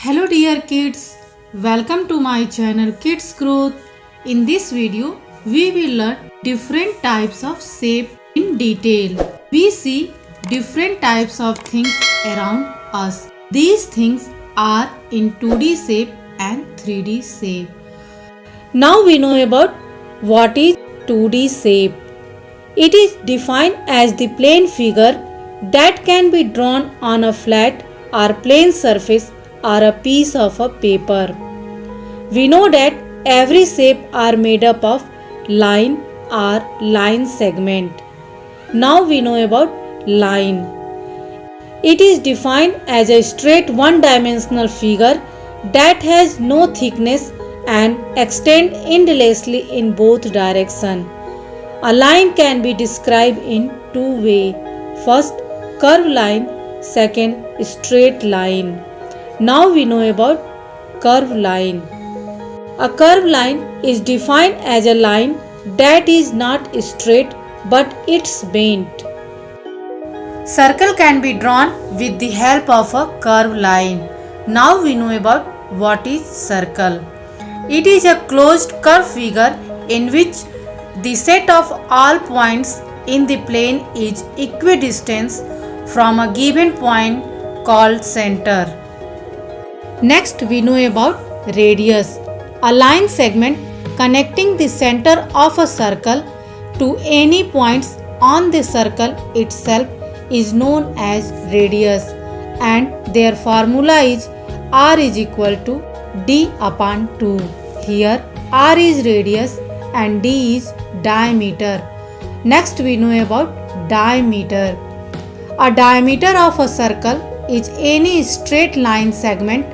Hello dear kids, welcome to my channel Kids Growth. In this video, we will learn different types of shape in detail. We see different types of things around us. These things are in 2D shape and 3D shape. Now we know about what is 2D shape. It is defined as the plane figure that can be drawn on a flat or plane surface or a piece of a paper. We know that every shape are made up of line or line segment. Now we know about line. It is defined as a straight one-dimensional figure that has no thickness and extend endlessly in both directions. A line can be described in two ways. First, curved line. Second, straight line. Now we know about curved line. A curved line is defined as a line that is not straight but it's bent. Circle can be drawn with the help of a curved line. Now we know about what is circle. It is a closed curved figure in which the set of all points in the plane is equidistant from a given point called center. Next we know about radius. A line segment connecting the center of a circle to any points on the circle itself is known as radius, and their formula is r is equal to d upon 2. Here r is radius and d is diameter. Next we know about diameter. A diameter of a circle is any straight line segment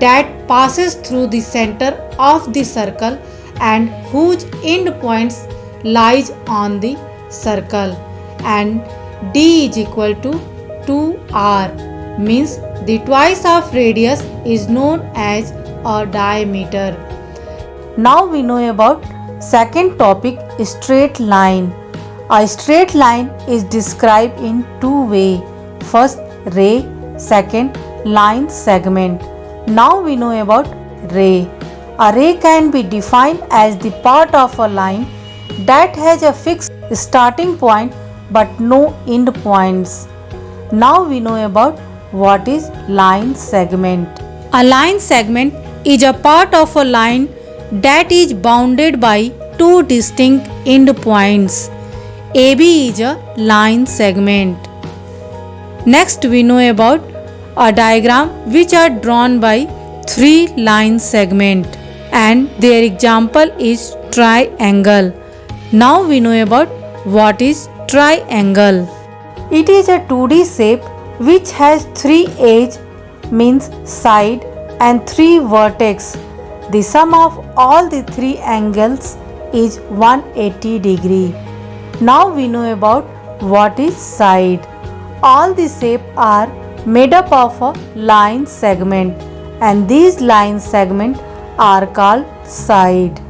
that passes through the center of the circle and whose end points lies on the circle, and d is equal to 2r, means the twice of radius is known as a diameter. Now we know about second topic, straight line. A straight line is described in two ways. First, ray. Second, line segment. Now we know about ray. A ray can be defined as the part of a line that has a fixed starting point but no end points. Now we know about what is line segment. A line segment is a part of a line that is bounded by two distinct end points. AB is a line segment. Next we know about a diagram which are drawn by three line segment, and their example is triangle. Now we know about what is triangle. It is a 2D shape which has three edge, means side, and three vertex. The sum of all the three angles is 180 degree. Now we know about what is side. All the shapes are made up of a line segment, and these line segments are called side.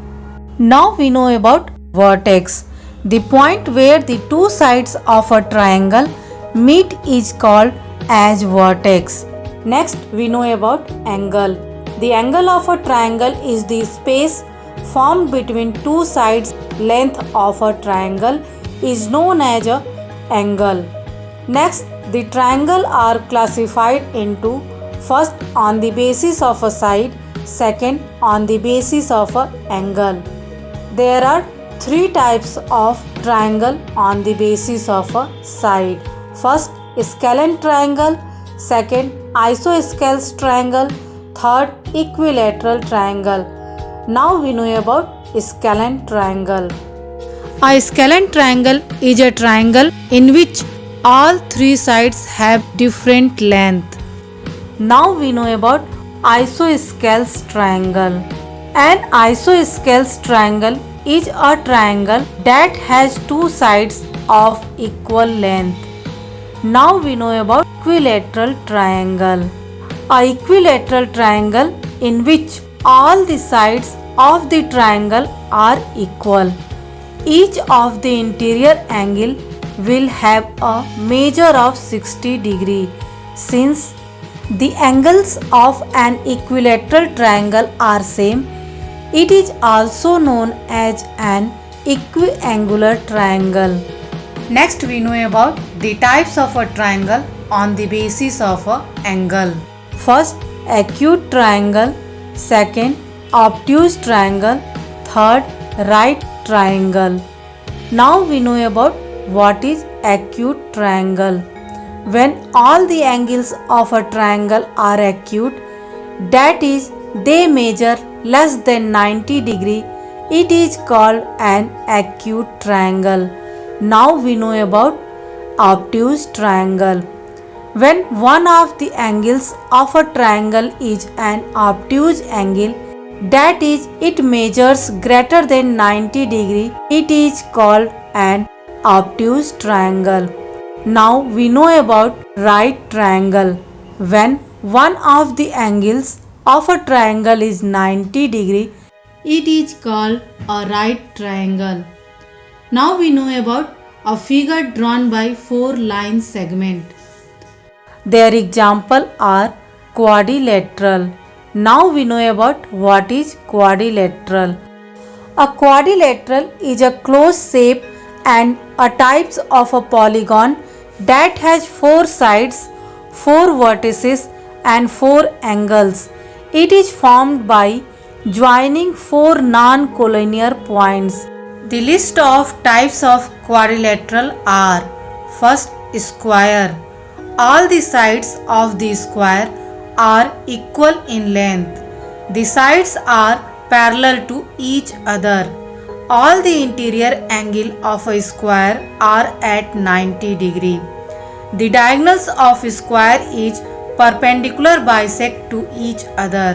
Now we know about vertex. The point where the two sides of a triangle meet is called as vertex. Next we know about angle. The angle of a triangle is the space formed between two sides. Length of a triangle is known as a angle. Next, the triangle are classified into first on the basis of a side, second on the basis of a angle. There are three types of triangle on the basis of a side. First, scalene triangle, second, isosceles triangle, third, equilateral triangle. Now we know about scalene triangle. A scalene triangle is a triangle in which all three sides have different length. Now we know about isosceles triangle. An isosceles triangle is a triangle that has two sides of equal length. Now we know about equilateral triangle. A equilateral triangle in which all the sides of the triangle are equal. Each of the interior angle will have a measure of 60 degree, since The angles of an equilateral triangle are same. It is also known as an equiangular triangle. Next we know about the types of a triangle on the basis of a angle. First, acute triangle. Second, obtuse triangle. Third, right triangle. Now we know about what is acute triangle. When all the angles of a triangle are acute, that is, they measure less than 90 degree, it is called an acute triangle. Now we know about obtuse triangle. When one of the angles of a triangle is an obtuse angle, that is, it measures greater than 90 degree, it is called an obtuse triangle. Now we know about right triangle. When one of the angles of a triangle is 90 degree, it is called a right triangle. Now we know about a figure drawn by 4 line segment. Their example are quadrilateral. Now we know about what is quadrilateral. A quadrilateral is a closed shape and a type of a polygon that has 4 sides, 4 vertices and 4 angles. It is formed by joining 4 non-collinear points. The list of types of quadrilateral are: first, square. All the sides of the square are equal in length. The sides are parallel to each other. All the interior angle of a square are at 90 degree. The diagonals of a square is perpendicular bisect to each other.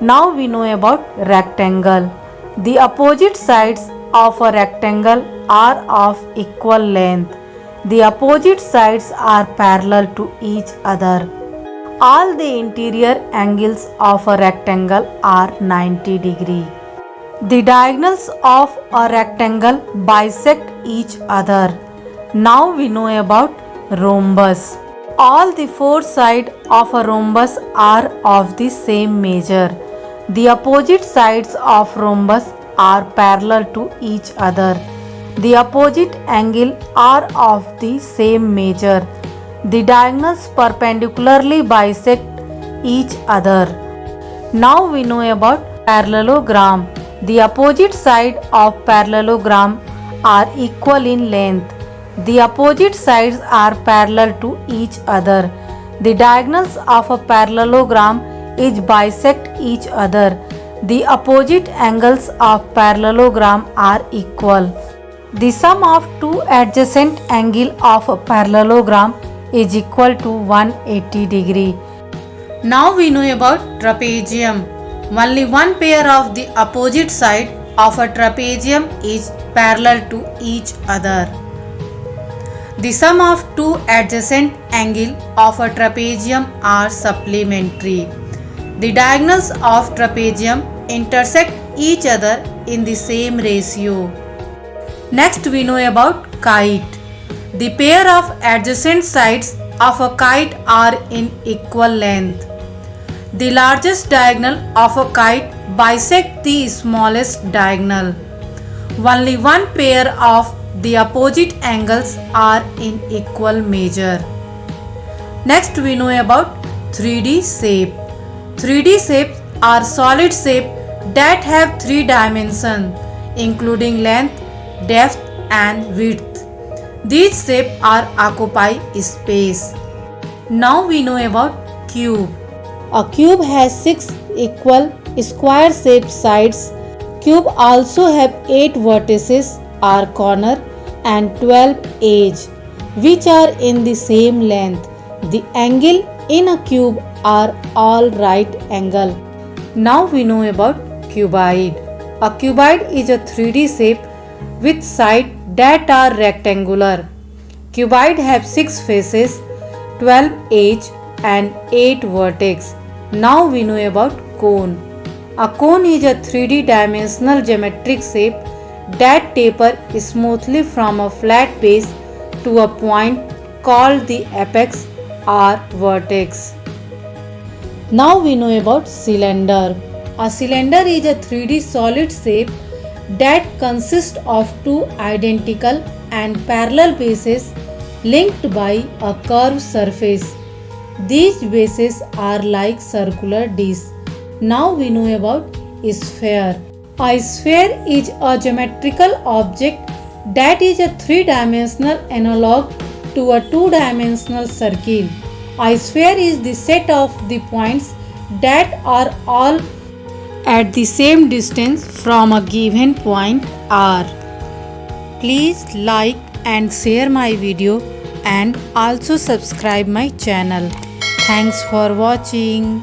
Now we know about rectangle. The opposite sides of a rectangle are of equal length. The opposite sides are parallel to each other. All the interior angles of a rectangle are 90 degree. The diagonals of a rectangle bisect each other. Now we know about rhombus. All the 4 sides of a rhombus are of the same measure. The opposite sides of rhombus are parallel to each other. The opposite angle are of the same measure. The diagonals perpendicularly bisect each other. Now we know about parallelogram. The opposite side of parallelogram are equal in length. The opposite sides are parallel to each other. The diagonals of a parallelogram is bisect each other. The opposite angles of parallelogram are equal. The sum of 2 adjacent angles of a parallelogram is equal to 180 degree. Now we know about trapezium. Only one pair of the opposite side of a trapezium is parallel to each other. The sum of 2 adjacent angles of a trapezium are supplementary. The diagonals of trapezium intersect each other in the same ratio. Next we know about kite. The pair of adjacent sides of a kite are in equal length. The largest diagonal of a kite bisects the smallest diagonal. Only one pair of the opposite angles are in equal measure. Next we know about 3D shape. 3D shapes are solid shapes that have 3 dimensions including length, depth and width. These shapes are occupy space. Now we know about cube. A cube has 6 equal square shaped sides. Cube also have 8 vertices or corner and 12 edges which are in the same length. The angle in a cube are all right angle. Now we know about cuboid. A cuboid is a 3D shape with sides that are rectangular. Cuboid have 6 faces, 12 edges and 8 vertex. Now we know about cone. A cone is a 3D dimensional geometric shape that taper smoothly from a flat base to a point called the apex or vertex. Now we know about cylinder. A cylinder is a 3D solid shape that consists of two identical and parallel bases linked by a curved surface. These bases are like circular discs. Now we know about sphere. A sphere is a geometrical object that is a three-dimensional analog to a two-dimensional circle. A sphere is the set of the points that are all at the same distance from a given point R. Please like and share my video and also subscribe my channel. Thanks for watching.